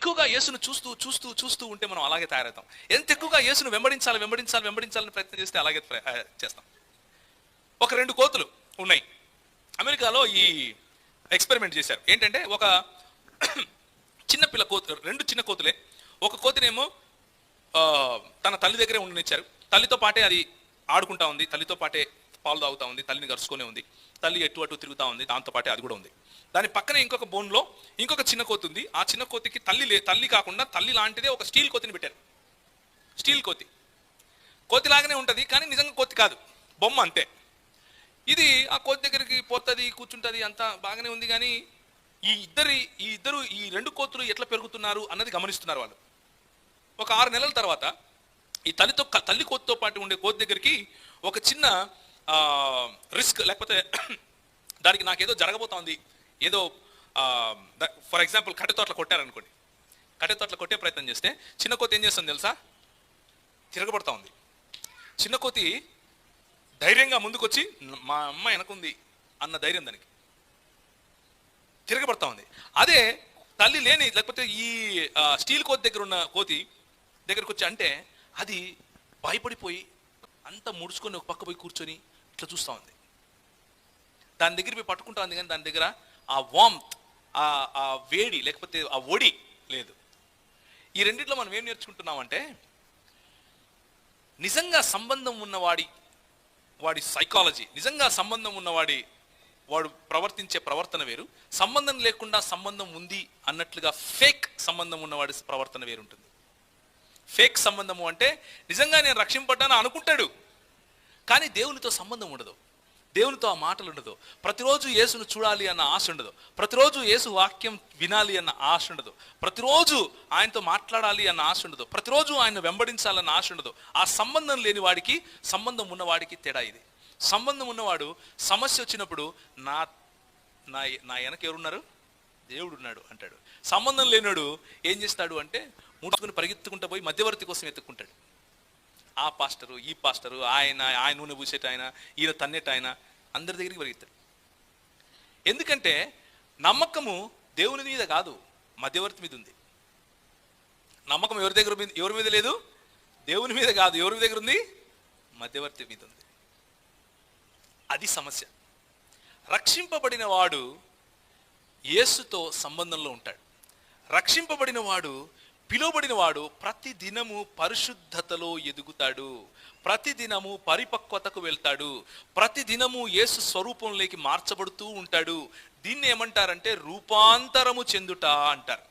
ఎక్కువగా యేసును చూస్తూ చూస్తూ చూస్తూ ఉంటే మనం అలాగే తయారవుతాం. ఎంత ఎక్కువగా యేసును వెంబడించాలని ప్రయత్నం చేస్తే అలాగే చేస్తాం. ఒక 2 కోతులు ఉన్నాయి. అమెరికాలో ఈ ఎక్స్పెరిమెంట్ చేశారు. ఏంటంటే ఒక చిన్న పిల్ల కోతు, 2 చిన్న కోతులే. ఒక కోతినేమో తన తల్లి దగ్గరే ఉండనిచ్చారు. తల్లితో పాటే అది ఆడుకుంటా ఉంది, తల్లితో పాటే పాలు తాగుతూ ఉంది, తల్లిని గరుచుకునే ఉంది, తల్లి ఎటు అటు తిరుగుతూ ఉంది, దాంతో పాటే అది కూడా ఉంది. దాని పక్కనే ఇంకొక బోన్లో ఇంకొక చిన్న కోతి ఉంది. ఆ చిన్న కోతికి తల్లి కాకుండా తల్లి లాంటిదే ఒక స్టీల్ కోతిని పెట్టారు. స్టీల్ కోతి కోతిలాగానే ఉంటుంది, కానీ నిజంగా కోతి కాదు, బొమ్మ అంతే. ఇది ఆ కోతి దగ్గరికి పోతుంది, కూర్చుంటుంది, అంతా బాగానే ఉంది. కానీ ఈ 2 కోతులు ఎట్లా పెరుగుతున్నారు అన్నది గమనిస్తున్నారు వాళ్ళు. ఒక 6 నెలల తర్వాత ఈ తల్లి కోతితో పాటు ఉండే కోతి దగ్గరికి ఒక చిన్న రిస్క్, లేకపోతే దానికి నాకేదో జరగబోతోంది, ఏదో ఫర్ ఎగ్జాంపుల్ కట్టెతోటలు కొట్టారనుకోండి. కట్టెతోటలు కొట్టే ప్రయత్నం చేస్తే చిన్న కోతి ఏం చేస్తుంది తెలుసా? తిరగబడతా ఉంది. చిన్న కోతి ధైర్యంగా ముందుకొచ్చి మా అమ్మ వెనకుంది అన్న ధైర్యం దానికి, తిరగబడతా ఉంది. అదే తల్లి లేని, లేకపోతే ఈ స్టీల్ కోతి దగ్గర ఉన్న కోతి దగ్గరకు వచ్చి అంటే అది భయపడిపోయి అంతా ముడుచుకొని ఒక పక్క పోయి కూర్చొని ఇట్లా చూస్తూ ఉంది. దాని దగ్గర పోయి పట్టుకుంటా ఉంది, కానీ దాని దగ్గర ఆ వామ్త్, ఆ వేడి, లేకపోతే ఆ ఒడి లేదు. ఈ రెండిట్లో మనం ఏం నేర్చుకుంటున్నామంటే, నిజంగా సంబంధం ఉన్నవాడి సైకాలజీ, నిజంగా సంబంధం వాడు ప్రవర్తించే ప్రవర్తన వేరు, సంబంధం లేకుండా సంబంధం ఉంది అన్నట్లుగా ఫేక్ సంబంధం ఉన్నవాడి ప్రవర్తన వేరుంటుంది. ఫేక్ సంబంధము అంటే నిజంగా నేను రక్షింపడ్డాను అనుకుంటాడు, కానీ దేవునితో సంబంధం ఉండదు, దేవునితో ఆ మాటలు ఉండదు, ప్రతిరోజు యేసును చూడాలి అన్న ఆశ ఉండదు, ప్రతిరోజు యేసు వాక్యం వినాలి అన్న ఆశ ఉండదు, ప్రతిరోజు ఆయనతో మాట్లాడాలి అన్న ఆశ ఉండదు, ప్రతిరోజు ఆయన వెంబడించాలన్న ఆశ ఉండదు. ఆ సంబంధం లేని వాడికి సంబంధం ఉన్నవాడికి తేడా ఇది. సంబంధం ఉన్నవాడు సమస్య వచ్చినప్పుడు నా వెనక ఎవరున్నారు? దేవుడు ఉన్నాడు అంటాడు. సంబంధం లేనాడు ఏం చేస్తాడు అంటే ముడుచుకుని పరిగెత్తుకుంటూ పోయి మధ్యవర్తి కోసం ఎత్తుక్కుంటాడు. ఆ పాస్టరు, ఈ పాస్టరు, ఆయన నూనె పూసేట ఆయన, ఈయన తన్నేట ఆయన, అందరి దగ్గరికి పరిగెత్తాడు. ఎందుకంటే నమ్మకము దేవుని మీద కాదు, మధ్యవర్తి మీద ఉంది. నమ్మకం ఎవరి మీద లేదు? దేవుని మీద కాదు. ఎవరి దగ్గర ఉంది? మధ్యవర్తి మీద ఉంది. అది సమస్య. రక్షింపబడిన వాడు యేసుతో సంబంధంలో ఉంటాడు. రక్షింపబడిన వాడు, పిలువబడిన వాడు ప్రతి దినము పరిశుద్ధతలో ఎదుగుతాడు, ప్రతి దినము పరిపక్వతకు వెళ్తాడు, ప్రతి దినము యేసు స్వరూపంలోకి మార్చబడుతూ ఉంటాడు. దీన్ని ఏమంటారంటే రూపాంతరము చెందుట అంటారు.